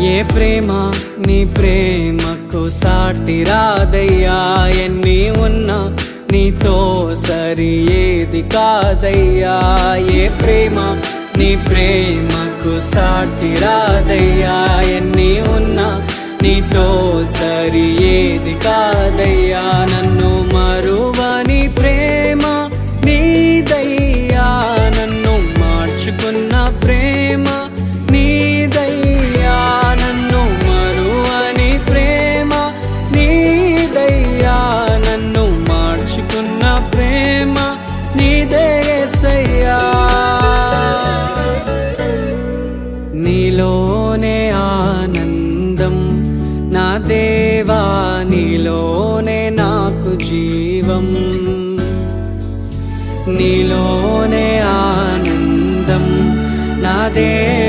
ఏ ప్రేమ నీ ప్రేమకు సాటి రాదయ్యా, ఎన్ని ఉన్నా నీతో సరి ఏది కాదయ్యా. ఏ ప్రేమ నీ ప్రేమకు సాటి రాదయ్యా, ఎన్ని ఉన్నా నీతో సరి ఏది కాదయ్యా. నన్ను మరువని ప్రేమ నీదయ్యా, నన్ను మార్చుకున్న ప్రేమ నీదయ్యా. నన్ను మరువని ప్రేమ నీదయ్యా, నన్ను మార్చుకున్న ప్రేమ నీదే యేసయ్యా. నీలోనే ఆనందం నా దేవా, నీలోనే నాకు జీవం. నీలోనే ఆనందం నా దేవా,